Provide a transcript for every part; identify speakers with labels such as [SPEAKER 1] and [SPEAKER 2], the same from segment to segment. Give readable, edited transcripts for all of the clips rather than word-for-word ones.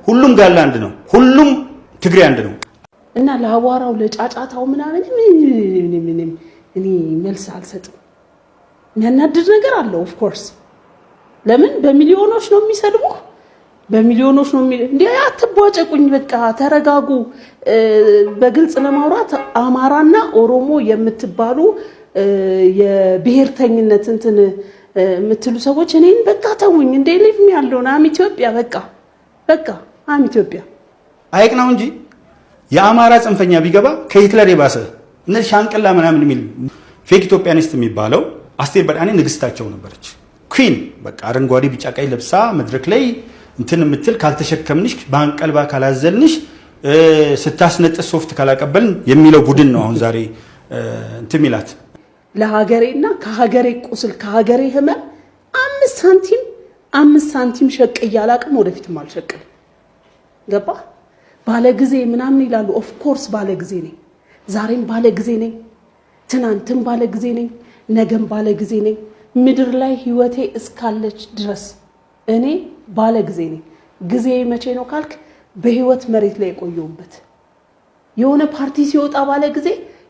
[SPEAKER 1] ሁሉም ጋላ አንድ ነው ሁሉም ትግሬ አንድ ነው
[SPEAKER 2] እና ለአዋራው ለጫጫታው ምናምን እኔ መልስ አልሰጥም የሚያናድድ ነገር አለ ኦፍ ኮርስ ለምን በሚሊዮኖች ነው የሚሰድቡ በሚሊዮኖች ነው እንዴ አትቧጨቁኝ በቃ ተረጋጉ በግልጽ ለማውራት አማራና ኦሮሞ የምትባሉ የብሔርተኝነት እንትን የምትሉ ሰዎች እኔን በቃ ተውኝ እንዴ ሊቭ ሚ ያለውና ኢትዮጵያ በቃ አም ኢትዮጵያ
[SPEAKER 1] አይቅናው እንጂ የአማራ ጽንፈኛ ቢገባ ከሂትለር የባሰ እነ ሻንቅላ ምናምን የሚል ፌክ ኢትዮጵያኒስት የሚባለው አስቴር በዳኔ ንግስታቸው ነበረች ኩዊን በቃ አረንጓዴ ቢጫ ቀይ ለብሳ መድረክ ላይ እንትን ምትል ካልተሸከምንሽ ባንቀልባ ካላዘልንሽ ስታስነጥስ ሶፍት ካላቀበልን የሚለው ቡድን ነው አሁን ዛሬ እንትን ሚላት
[SPEAKER 2] ለሀገሬና ከሀገሬ ቁስል ከሀገሬ ህመም 5 ሳንቲም ሸቅ ያላቅም ወደፊትም አልሸቅም ገባ ባለጊዜ ምናምን ይላሉ ኦፍ ኮርስ ባለጊዜ ነኝ ዛሬም ባለጊዜ ነኝ ትናንትም ባለጊዜ ነኝ ነገም ባለጊዜ ነኝ ምድር ላይ ህይወቴ እስካለች ድረስ እኔ ባለጊዜ ነኝ ጊዜ መቼ ነው ካልክ በህይወት መሬት ላይ ቆየውበት የሆነ ፓርቲ ሲወጣ ባለጊዜ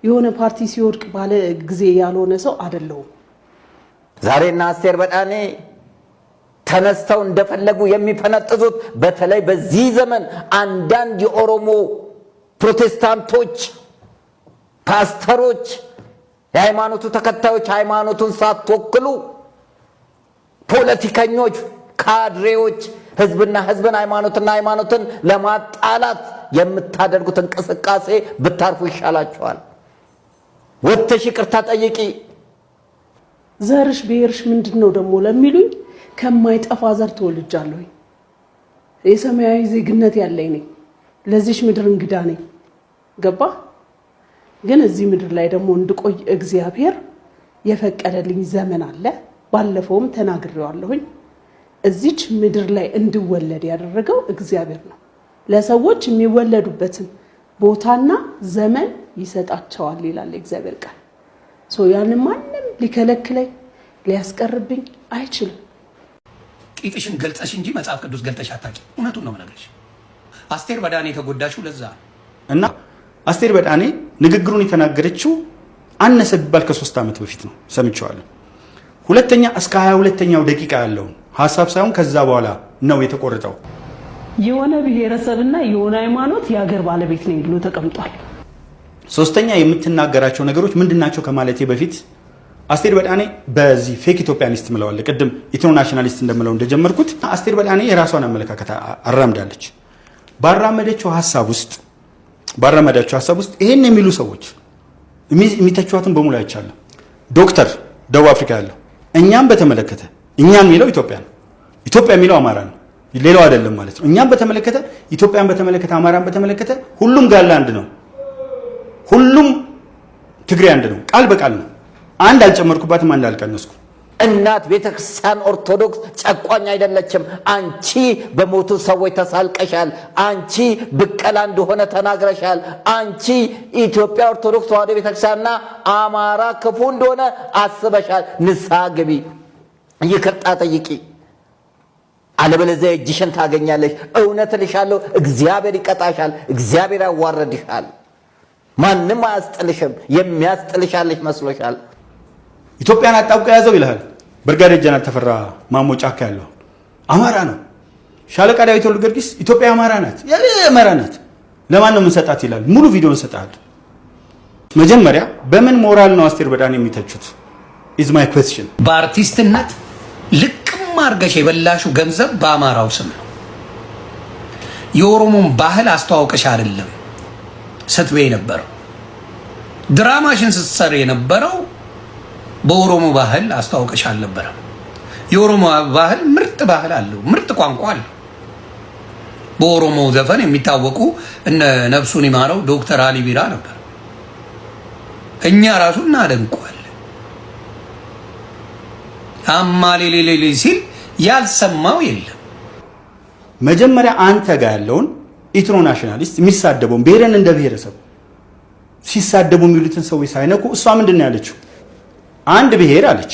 [SPEAKER 2] የሆነ ፓርቲ ሲወድቅ ባለጊዜ ያልሆነ ሰው አይደለም
[SPEAKER 3] ዛሬና አስቴር በዳኔ ተነስተው እንደፈለጉ የሚፈነጥዙት በተለይ በዚህ ዘመን አንዳንድ የኦሮሞ ፕሮቴስታንቶች ፓስተሮች የሃይማኖቱ ተከታዮች ሃይማኖቱን ሳትወክሉ ፖለቲከኞች ካድሬዎች ህዝብና ህዝብን ሃይማኖትን ለማጣላት የምታደርጉት እንቅስቃሴ ብታርፉ ይሻላችኋል ወጥተሽ ይቅርታ ጠይቂ
[SPEAKER 2] ዘርሽ ብሔርሽ ምንድነው ደሞ ለሚሉኝ ከማይጠፋ ዘር ተወልጃለሁ የሰማያዊ ዜግነት ያለኝ ነኝ ለዚህ ምድር እንግዳ ነኝ ገባ ግን እዚህ ምድር ላይ ደሞ እንድቆይ እግዚአብሔር የፈቀደልኝ ዘመን አለ ባለፈውም ተናግሬዋለሁኝ እዚች ምድር ላይ እንድወለድ ያደረገው እግዚአብሔር ነው ለሰዎች የሚወለዱበትን ቦታና ዘመን ይሰጣቸዋል ይላል እግዚአብሔር ቃል ያን ማንንም ሊከለክለኝ ሊያስቀርብኝ አይችልም
[SPEAKER 4] ቂጥሽን ገልጸሽ እንጂ መጽሐፍ ቅዱስ ገልጠሽ አታቂ እውነቱን ነው መነግርሽ አስቴር በዳኔ ተጎዳሽው ለዛ
[SPEAKER 1] እና አስቴር በዳኔ ንግግሩን የተናገረችው አነሰ ቢባል ከ3 አመት በፊት ነው ሰምቻለሁ ሁለተኛ እስከ 22ኛው ደቂቃ ያለው ሐሳብ ሳይሆን ከዛ በኋላ ነው የተቆረጠው
[SPEAKER 2] የሆነ ብሔረሰብና የሆነ ሃይማኖት የሀገር ባለቤት ነኝ ብሎ ተቀምጧል
[SPEAKER 1] ሶስተኛ የምትናገራቸው ነገሮች ምንድናቸው ከማለቴ በፊት አስቴር በዳኔ በዚህ ፌክ ኢትዮጵያኒስት ምለዋለ ቀደም ኢንተርናሽናሊስት እንደምለው እንደጀመርኩት አስቴር በዳኔ የራሷን አመለካከት አራምዳለች ባራመደችው ሐሳብ ውስጥ ይሄን የሚሉ ሰዎች የሚተቹዋትን በሙሉ አይቻለሁ ዶክተር ደቡብ አፍሪካ ያለው እኛም በተመለከተ እኛን የሚለው ኢትዮጵያ የሚለው አማራ ነው ሌላው አይደለም ማለት ነው እኛም በተመለከተ ኢትዮጵያን በተመለከተ አማራን በተመለከተ ሁሉም ጋላ አንድ ነው ሁሉም ትግሬ አንድ ነው ቃል በቃል ነው አንድ አልጨመርኩባትም አንድ አልቀነስኩ
[SPEAKER 3] እናት ቤተክርስቲያን ኦርቶዶክስ ጨቋኝ አይደለችም አንቺ በሞቱ ሰዎች ተሳልቀሻል አንቺ ብቀላ እንደሆነ ተናግረሻል አንቺ ኢትዮጵያ ኦርቶዶክስ ተዋሕዶ ቤተክርስቲያንና አማራ ክፉ እንደሆነ አስበሻል ንስሐ ግቢ ይቅርታ ጠይቂ አለበለዚያ እጅሽን ታገኛለሽ እውነት ልሻለሁ እግዚአብሔር ይቀጣሻል እግዚአብሔር ያዋርድሻል ማንንም አያስጥልሽም የሚያስጥልሻለሽ መስሎሻል
[SPEAKER 1] ኢትዮጵያን አጣብቀ ያዘው ይላል ብርጋዴር ጀነራል ተፈራ ማሞ ጫካ ያለው አማራ ነው ሻለቃ ዳዊት ወልደ ጊዮርጊስ ኢትዮጵያ አማራ ናት ለማን ነው የምንሰጣት ይላል ሙሉ ቪዲዮ እንሰጣለን መጀመሪያ በምን ሞራል ነው አስቴር በዳኔ የሚተቹት is my question
[SPEAKER 4] በአርቲስትነት ልቅም አርገሽ የበላሽው ገንዘብ በአማራው ስም ነው የኦሮሞን ባህል አስተዋውቀሽ አይደለም ስትበይ ነበር ድራማሽን ስትሰሪ የነበረው በኦሮሞ ባህል አስተዋውቀሽ አልነበረም የኦሮሞ ባህል ምርጥ ባህል አለው ምርጥ ቋንቋ አለው በኦሮሞ ዘፈን የሚታወቁ እነ ነፍሱን ይማረው ዶክተር አሊ ቢራ ነበር እኛ ራሱ እናደንቀዋለን አማሌሌሌ ሲል ያልሰማው የለም
[SPEAKER 1] መጀመሪያ አንተ ጋር ያለውን ኢንተርናሽናሊስት የሚሳደበው ብሔርን እንደ ብሔረሰብ ሲሳደቡ የሚሉትን ሰዎች ሳይነኩ እሷ ምንድነው ያለችው አንድ ብሔር አለች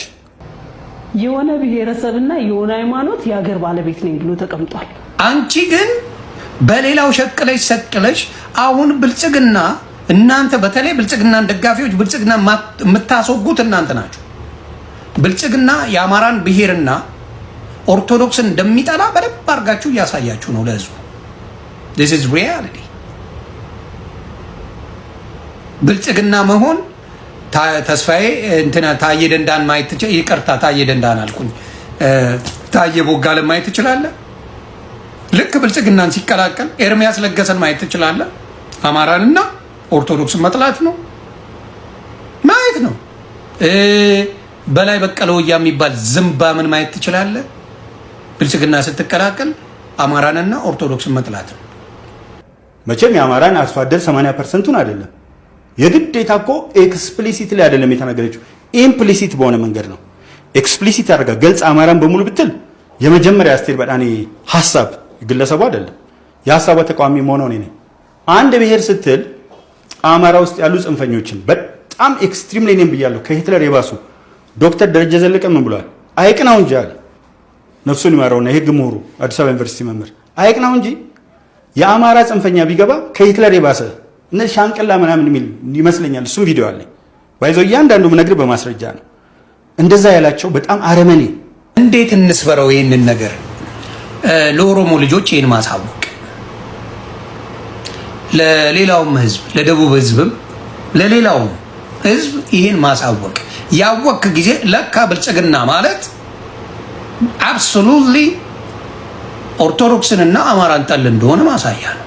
[SPEAKER 2] የሆነ ብሔረሰብና የሆነ ሃይማኖት የሀገር ባለቤት ነኝ ብሎ ተቀምጧል
[SPEAKER 4] አንቺ ግን በሌላው ሸቅለሽ ሰቅለሽ አሁን ብልጽግና እናንተ በተለይ ብልጽግናን ደጋፊዎች ብልጽግና የምታስወጉት እናንተ ናችሁ። ብልጽግና የአማራን ብሔርና ኦርቶዶክስን እንደሚጠላ በደንብ አድርጋችሁ እያሳያችሁ ነው ለህዝቡ። this is reality። ብልጽግና መሆን ተስፋዬ እንትና ታዬ ደንዳን ማየት ትችላለህ። ይቅርታ ታዬ ደንዳን አልኩኝ። ታዬ ቦጋለ ማየት ትችላለህ። ልክ ብልጽግናን ሲቀላቀል ኤርሚያስ ለገሰን ማየት ትችላለህ። አማራንና ኦርቶዶክስን መጥላት ነው ማየት ነው። በላይ በቀለ ወያ የሚባል ዝምባምን ማየት ትችላለህ። ብልጽግና ስትቀላቀል አማራንና ኦርቶዶክስን መጥላት ነው።
[SPEAKER 1] መቼም የአማራን አርሶ አደር 80%ቱን አይደለም የግዴታ እኮ ኤክስፕሊሲትሊ አይደለም የተናገረችው፣ ኢምፕሊሲት በሆነ መንገድ ነው። ኤክስፕሊሲት አድርጋ ገልጽ አማራን በሙሉ ብትል የመጀመሪያ አስቴር በዳኔ ሐሳብ ግለሰቡ አይደለም የሐሳቧ ተቃዋሚ መሆነው እኔ ነኝ። አንድ ብሔር ስትል አማራ ውስጥ ያሉ ጽንፈኞችን በጣም ኤክስትሪም ላይ ነኝ ብያለሁ። ከሂትለር የባሱ ዶክተር ደረጀ ዘለቀ ምን ብሏል? አይቅናው እንጂ አለ። ነፍሱን ይማረውና የህግ ምሁሩ አዲስ አበባ ዩኒቨርሲቲ መምህር አይቅናው እንጂ የአማራ ጽንፈኛ ቢገባ ከሂትለር የባሰ እነዚህ ሻንቅላ ምናምን የሚል ይመስለኛል። እሱም ቪዲዮ አለኝ ባይዘው እያንዳንዱ ምነግር በማስረጃ ነው። እንደዛ ያላቸው በጣም አረመኔ።
[SPEAKER 4] እንዴት እንስበረው ይህንን ነገር? ለኦሮሞ ልጆች ይህን ማሳወቅ፣ ለሌላውም ህዝብ፣ ለደቡብ ህዝብም ለሌላውም ህዝብ ይህን ማሳወቅ። ያወቅ ጊዜ ለካ ብልጽግና ማለት አብሶሉትሊ ኦርቶዶክስንና አማራን ጠል እንደሆነ ማሳያ ነው።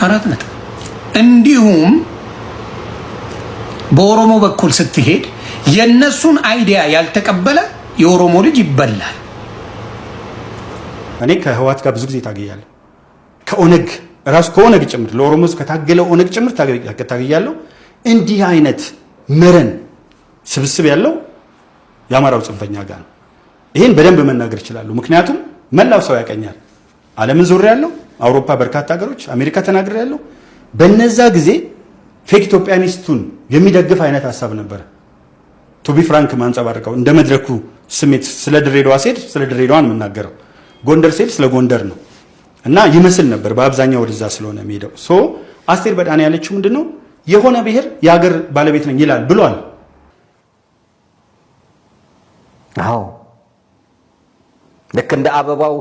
[SPEAKER 4] 4 ነጥብ። እንዲሁም በኦሮሞ በኩል ስትሄድ የነሱን አይዲያ ያልተቀበለ የኦሮሞ ልጅ ይበላል።
[SPEAKER 1] እኔ ከህዋት ጋር ብዙ ጊዜ ታገያለሁ። ከኦነግ ራሱ ከኦነግ ጭምር ለኦሮሞ ከታገለው ኦነግ ጭምር ታገያለሁ። እንዲህ አይነት መረን ስብስብ ያለው የአማራው ጽንፈኛ ጋር ነው። ይህን በደንብ መናገር ይችላሉ። ምክንያቱም መላው ሰው ያቀኛል። ዓለምን ዙሪያ ያለው አውሮፓ፣ በርካታ ሀገሮች፣ አሜሪካ ተናግሬ ያለው በነዛ ጊዜ ፌክ ኢትዮጵያኒስቱን የሚደግፍ አይነት ሀሳብ ነበር። ቱቢ ፍራንክ ማንጸባረቀው እንደ መድረኩ ስሜት ስለ ድሬዳዋ ሴድ ስለ ድሬዳዋን የምናገረው፣ ጎንደር ሴድ ስለ ጎንደር ነው እና ይመስል ነበር በአብዛኛው ወደዛ ስለሆነ የሚሄደው። ሶ አስቴር በዳኔ ያለችው ምንድነው? የሆነ ብሔር የሀገር ባለቤት ነኝ ይላል ብሏል።
[SPEAKER 3] አዎ ልክ እንደ አበባው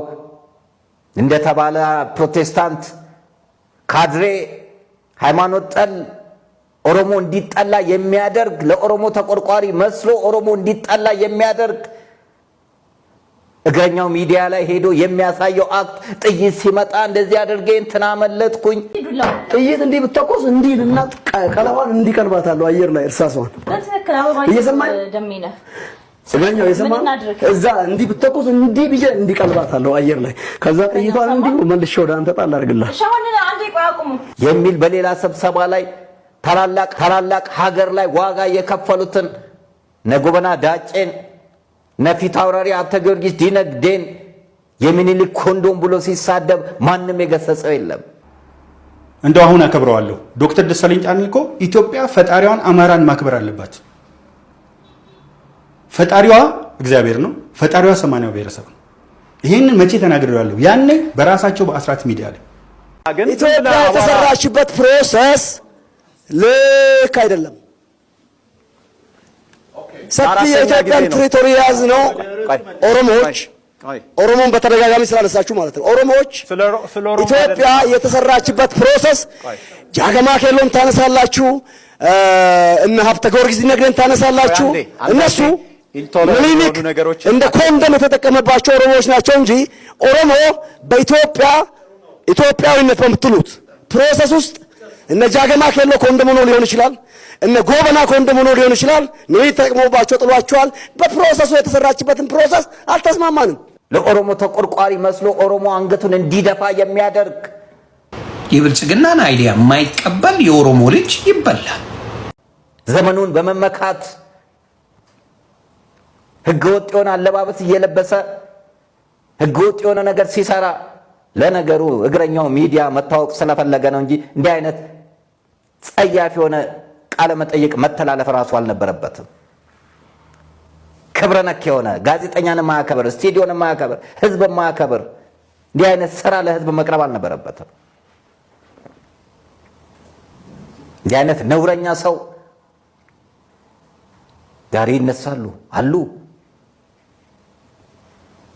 [SPEAKER 3] እንደተባለ ፕሮቴስታንት ካድሬ ሃይማኖት ጠል ኦሮሞ እንዲጠላ የሚያደርግ ለኦሮሞ ተቆርቋሪ መስሎ ኦሮሞ እንዲጠላ የሚያደርግ እግረኛው ሚዲያ ላይ ሄዶ የሚያሳየው አክት ጥይት ሲመጣ እንደዚህ አድርጌ እንትና መለጥኩኝ።
[SPEAKER 5] ጥይት እንዲህ ብትተኮስ እንዲህ እና ቀለዋን እንዲቀልባታለሁ አየር ላይ እርሳሷን እየሰማኝ እግረኛው የሰማኝ እዛ እንዲህ ብትተኮስ እንዲህ ብዬ እንዲቀልባታለሁ አየር ላይ ከዛ ጥይቷን እንዲህ መልሼ ወደ አንተ ጣል አድርግልህ
[SPEAKER 3] የሚል በሌላ ስብሰባ ላይ ታላላቅ ሀገር ላይ ዋጋ የከፈሉትን ነጎበና ዳጬን ነፊት አውራሪ አብተ ጊዮርጊስ ዲነግዴን የሚኒሊክ ኮንዶም ብሎ ሲሳደብ ማንም የገሰጸው የለም።
[SPEAKER 1] እንደው አሁን አከብረዋለሁ። ዶክተር ደሳለኝ ጫኔ እኮ ኢትዮጵያ ፈጣሪዋን አማራን ማክበር አለባት። ፈጣሪዋ እግዚአብሔር ነው። ፈጣሪዋ ሰማንያው ብሔረሰብ ነው። ይሄንን መቼ ተናግሬዋለሁ? ያኔ በራሳቸው በአስራት ሚዲያ ላይ
[SPEAKER 5] ኢትዮጵያ የተሰራችበት ፕሮሰስ ልክ አይደለም። ሰፊ የኢትዮጵያን ቴሪቶሪ ያዝ ነው። ኦሮሞን በተደጋጋሚ ስላነሳችሁ ማለት ነው። ኦሮሞዎች ኢትዮጵያ የተሰራችበት ፕሮሰስ ጃገማ ኬሎን ታነሳላችሁ፣ እነ ሀብተ ጊዮርጊስ ዲነግዴን ታነሳላችሁ። እነሱ ምኒልክ እንደ ኮንደም የተጠቀመባቸው ኦሮሞዎች ናቸው እንጂ ኦሮሞ በኢትዮጵያ ኢትዮጵያዊነት በምትሉት ፕሮሰስ ውስጥ እነ ጃገማ ኬሎ ኮንደም ሆኖ ሊሆን ይችላል፣ እነ ጎበና ኮንደም ሆኖ ሊሆን ይችላል። ምኒልክ ተጠቅመውባቸው ጥሏቸዋል። በፕሮሰሱ የተሰራችበትን ፕሮሰስ አልተስማማንም።
[SPEAKER 3] ለኦሮሞ ተቆርቋሪ መስሎ ኦሮሞ አንገቱን እንዲደፋ የሚያደርግ
[SPEAKER 4] የብልጽግናን አይዲያ የማይቀበል የኦሮሞ ልጅ ይበላል።
[SPEAKER 3] ዘመኑን በመመካት ህገወጥ የሆነ አለባበስ እየለበሰ ህገወጥ የሆነ ነገር ሲሰራ፣ ለነገሩ እግረኛው ሚዲያ መታወቅ ስለፈለገ ነው እንጂ እንዲህ አይነት ጸያፍ የሆነ ቃለ መጠይቅ መተላለፍ ራሱ አልነበረበትም። ክብረ ነክ የሆነ ጋዜጠኛን ማያከብር፣ ስቱዲዮን ማያከብር፣ ህዝብ ማያከብር እንዲህ አይነት ስራ ለህዝብ መቅረብ አልነበረበትም። እንዲህ አይነት ነውረኛ ሰው ዛሬ ይነሳሉ አሉ።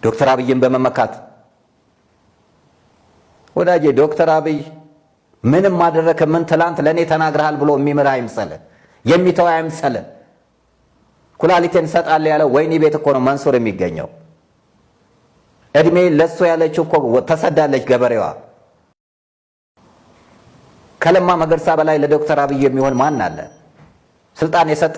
[SPEAKER 3] ዶክተር አብይን በመመካት ወዳጄ ዶክተር አብይ ምንም ማደረከ ምን ትላንት ለኔ ተናግረሃል ብሎ የሚምር አይምሰል፣ የሚተው አይምሰል። ኩላሊቴን ሰጣለ ያለው ወይኒ ቤት እኮ ነው መንሱር የሚገኘው። እድሜ ለሱ ያለችው እኮ ተሰዳለች ገበሬዋ። ከለማ መገርሳ በላይ ለዶክተር አብይ የሚሆን ማን አለ? ስልጣን የሰጠ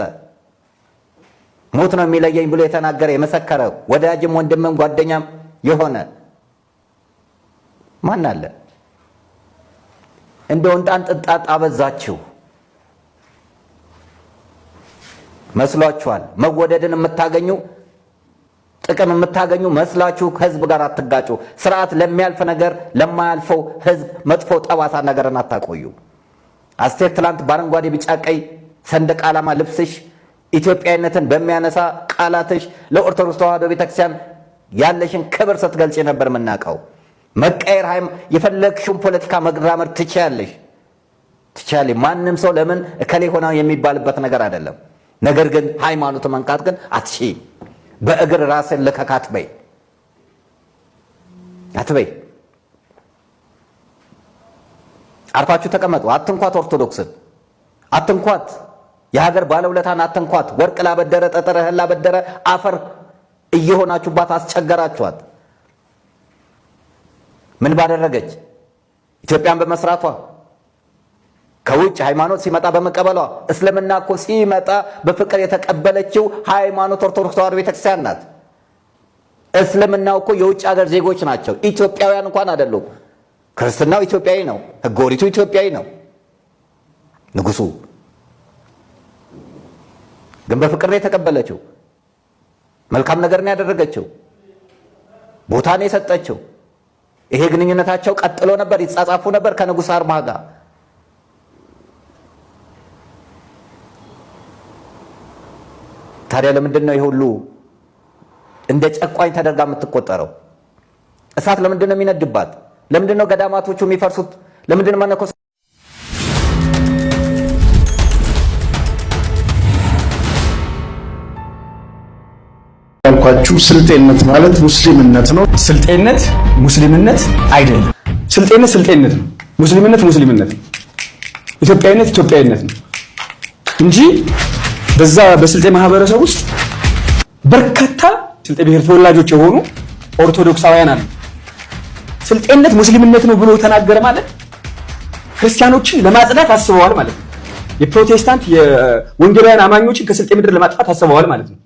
[SPEAKER 3] ሞት ነው የሚለየኝ ብሎ የተናገረ የመሰከረ ወዳጅም ወንድምም ጓደኛም የሆነ ማን አለ? እንደው እንጣን ጥጣጣ አበዛችሁ መስሏችኋል። መወደድን የምታገኙ ጥቅም የምታገኙ መስላችሁ ከህዝብ ጋር አትጋጩ። ስርዓት ለሚያልፍ ነገር ለማያልፈው ህዝብ መጥፎ ጠባሳ ነገርን አታቆዩ። አስቴር ትላንት በአረንጓዴ ቢጫ ቀይ ሰንደቅ ዓላማ ልብስሽ ኢትዮጵያዊነትን በሚያነሳ ቃላትሽ ለኦርቶዶክስ ተዋሕዶ ቤተክርስቲያን ያለሽን ክብር ስትገልጽ ነበር የምናውቀው። መቀየር የፈለግሽውን ፖለቲካ መግራመድ ትችያለሽ። ማንም ሰው ለምን እከሌ ሆና የሚባልበት ነገር አይደለም። ነገር ግን ሃይማኖት መንካት ግን አትሺ። በእግር ራስን ልከካት በይ አትበይ። አርፋችሁ ተቀመጡ። አትንኳት፣ ኦርቶዶክስን አትንኳት፣ የሀገር ባለውለታን አትንኳት። ወርቅ ላበደረ ጠጠር እህል ላበደረ አፈር እየሆናችሁባት አስቸገራችኋት። ምን ባደረገች? ኢትዮጵያን በመስራቷ፣ ከውጭ ሃይማኖት ሲመጣ በመቀበሏ። እስልምና እኮ ሲመጣ በፍቅር የተቀበለችው ሃይማኖት ኦርቶዶክስ ተዋሕዶ ቤተክርስቲያን ናት። እስልምናው እኮ የውጭ ሀገር ዜጎች ናቸው፣ ኢትዮጵያውያን እንኳን አይደሉም። ክርስትናው ኢትዮጵያዊ ነው፣ ሕገ ኦሪቱ ኢትዮጵያዊ ነው። ንጉሱ ግን በፍቅር ነው የተቀበለችው። መልካም ነገር ነው ያደረገችው፣ ቦታ ነው የሰጠችው። ይሄ ግንኙነታቸው ቀጥሎ ነበር፣ ይጻጻፉ ነበር ከንጉሥ አርማ ጋር። ታዲያ ለምንድን ነው ይሄ ሁሉ እንደ ጨቋኝ ተደርጋ የምትቆጠረው? እሳት ለምንድን ነው የሚነድባት? ለምንድን ነው ገዳማቶቹ የሚፈርሱት? ለምንድን ነው መነኮስ
[SPEAKER 6] ያልኳችሁ ስልጤነት ማለት ሙስሊምነት ነው።
[SPEAKER 7] ስልጤነት ሙስሊምነት አይደለም። ስልጤነት ስልጤነት ነው። ሙስሊምነት ሙስሊምነት ነው። ኢትዮጵያዊነት ኢትዮጵያዊነት ነው እንጂ በዛ በስልጤ ማህበረሰብ ውስጥ በርካታ ስልጤ ብሔር ተወላጆች የሆኑ ኦርቶዶክሳውያን አሉ። ስልጤነት ሙስሊምነት ነው ብሎ ተናገረ ማለት ክርስቲያኖችን ለማጽዳት አስበዋል ማለት ነው። የፕሮቴስታንት የወንጌላውያን አማኞችን ከስልጤ ምድር ለማጥፋት አስበዋል ማለት ነው።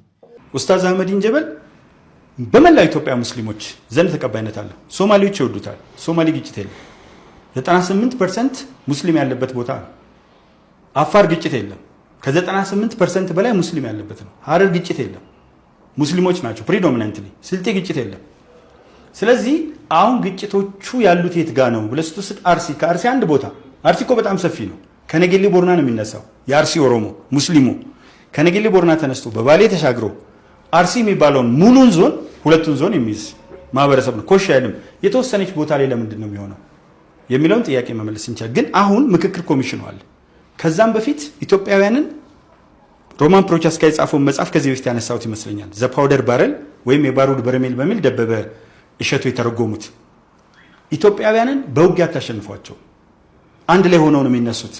[SPEAKER 1] ኡስታዝ አህመዲን ጀበል በመላው ኢትዮጵያ ሙስሊሞች ዘንድ ተቀባይነት አለው። ሶማሌዎች ይወዱታል። ሶማሌ ግጭት የለም። 98% ሙስሊም ያለበት ቦታ ነው። አፋር ግጭት የለም። ከ98% በላይ ሙስሊም ያለበት ነው። ሀረር ግጭት የለም። ሙስሊሞች ናቸው ፕሪዶሚናንትሊ። ስልጤ ግጭት የለም። ስለዚህ አሁን ግጭቶቹ ያሉት የት ጋ ነው ብለህ ስትወስድ አርሲ፣ ከአርሲ አንድ ቦታ፣ አርሲ እኮ በጣም ሰፊ ነው። ከነጌሌ ቦርና ነው የሚነሳው የአርሲ ኦሮሞ ሙስሊሙ። ከነጌሌ ቦርና ተነስቶ በባሌ ተሻግሮ አርሲ የሚባለውን ሙሉን ዞን ሁለቱን ዞን የሚይዝ ማህበረሰብ ነው። ኮሽ አይልም። የተወሰነች ቦታ ላይ ለምንድን ነው የሚሆነው የሚለውን ጥያቄ መመለስ እንችላለን። ግን አሁን ምክክር ኮሚሽኑ አለ። ከዛም በፊት ኢትዮጵያውያንን ሮማን ፕሮቻስካ የጻፈውን መጽሐፍ ከዚህ በፊት ያነሳሁት ይመስለኛል። ዘ ፓውደር ባረል ወይም የባሩድ በርሜል በሚል ደበበ እሸቱ የተረጎሙት። ኢትዮጵያውያንን በውጊያ አታሸንፏቸው፣ አንድ ላይ ሆነው ነው የሚነሱት።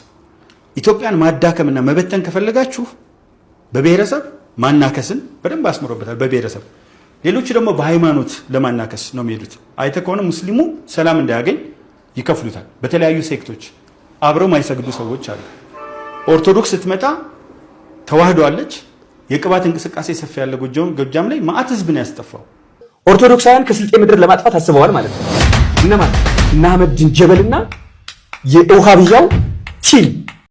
[SPEAKER 1] ኢትዮጵያን ማዳከምና መበተን ከፈለጋችሁ በብሔረሰብ ማናከስን በደንብ አስምሮበታል። በብሔረሰብ ሌሎቹ ደግሞ በሃይማኖት ለማናከስ ነው የሚሄዱት። አይተ ከሆነ ሙስሊሙ ሰላም እንዳያገኝ ይከፍሉታል። በተለያዩ ሴክቶች አብረው ማይሰግዱ ሰዎች አሉ። ኦርቶዶክስ ስትመጣ ተዋህዶ አለች። የቅባት እንቅስቃሴ ሰፊ ያለ ጎጃም ላይ ማአት ህዝብ ነው ያስጠፋው።
[SPEAKER 7] ኦርቶዶክሳውያን ከስልጤ ምድር ለማጥፋት አስበዋል ማለት ነው። እነማን? እነ አህመዲን ጀበልና የውሃብያው ቲም